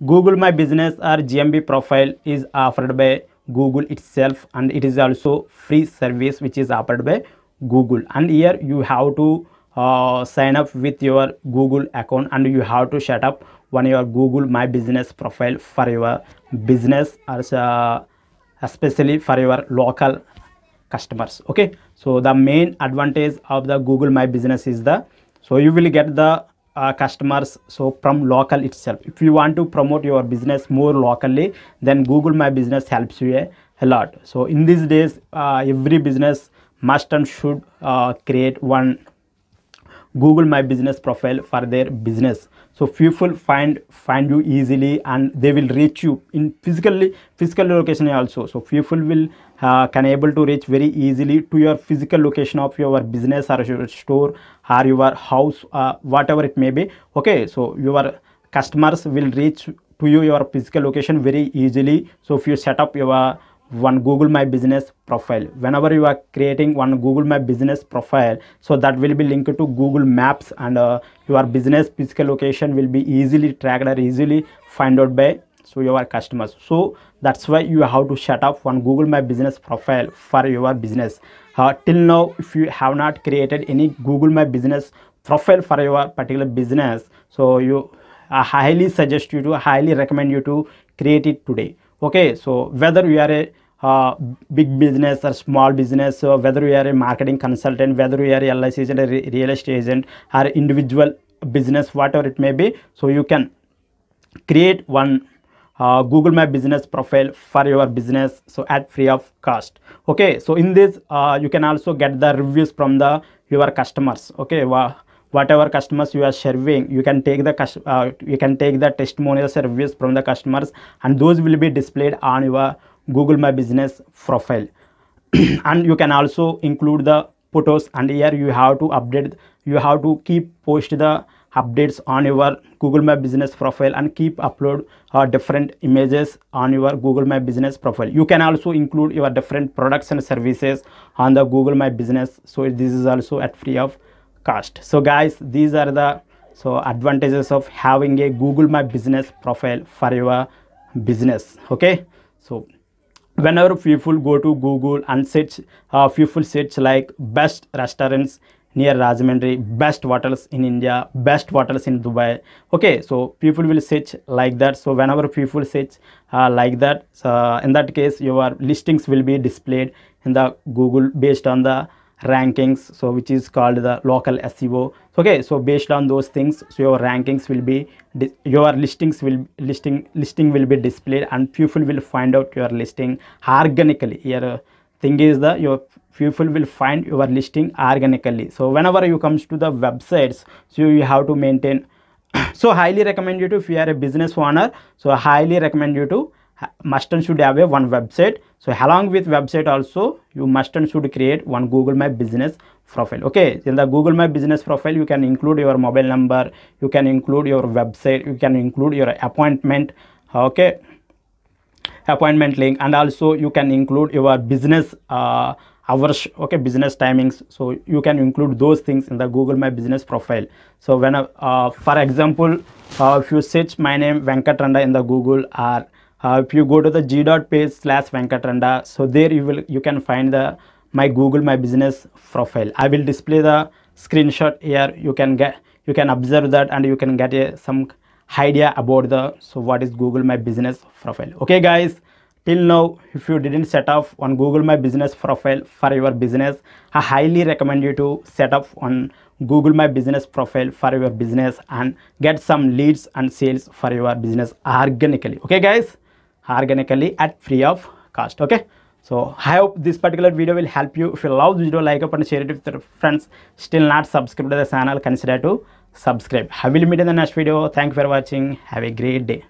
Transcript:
Google My Business or GMB profile is offered by Google itself, and it is also free service which is offered by Google. And here you have to sign up with your Google account, and you have to set up one your Google My Business profile for your business, or especially for your local customers. Okay, so the main advantage of the Google My Business is so you will get the customers so from local itself. If you want to promote your business more locally, then Google My Business helps you a lot. So in these days, every business must and should create one Google My Business profile for their business. So people find you easily, and they will reach you in physical location also. So people will can able to reach very easily to your physical location of your business or your store or your house, whatever it may be. Okay, so your customers will reach to you your physical location very easily. So if you set up your one Google My Business profile, whenever you are creating one Google My Business profile, so that will be linked to Google Maps, and your business physical location will be easily tracked or easily find out by your customers. So that's why you have to set up one Google My Business profile for your business. Till now, if you have not created any Google My Business profile for your particular business, so I highly recommend you to create it today. Okay, so whether you are a big business or small business, so whether you are a marketing consultant, whether you are a LIC agent, a real estate agent, or individual business, whatever it may be, so you can create one Google My Business profile for your business, so at free of cost. Okay, so in this you can also get the reviews from your customers. Okay, whatever customers you are serving, you can take the testimonials or reviews from the customers, and those will be displayed on your Google My Business profile. And you can also include the photos, and here you have to keep post the updates on your Google My Business profile, and keep upload different images on your Google My Business profile. You can also include your different products and services on the Google My Business, so this is also at free of cost. So guys, these are the advantages of having a Google My Business profile for your business. Okay, so whenever people go to Google and search, people search like best restaurants near Rajahmundry, best hotels in India, best hotels in Dubai. Okay, so people will search like that. So whenever people search like that, in that case your listings will be displayed in the Google based on the rankings, so which is called the local SEO. Okay, so based on those things, so your rankings will be your listing will be displayed, and people will find out your listing organically. Here thing is your people will find your listing organically. So whenever you comes to the websites, so you have to maintain so highly recommend you to, if you are a business owner, so I highly recommend you to must and should have one website. So along with website also, you must and should create one Google My Business profile. Okay, in the Google My Business profile, you can include your mobile number, you can include your website, you can include your appointment, okay, appointment link, and also you can include your business hours, okay, business timings. So you can include those things in the Google My Business profile. So when for example, if you search my name Venkat Randa in the Google, or if you go to the g.page/Venkat Randa, so there you can find my Google My Business profile. I will display the screenshot here. You can observe that, and you can get some idea about what is Google My Business profile. Okay guys, till now, if you didn't set up one Google My Business profile for your business, I highly recommend you to set up one Google My Business profile for your business and get some leads and sales for your business organically. Okay guys, organically at free of cost. Okay, so I hope this particular video will help you. If you love this video, like up and share it with your friends. Still not subscribed to the channel, consider to subscribe. I will meet in the next video. Thank you for watching. Have a great day.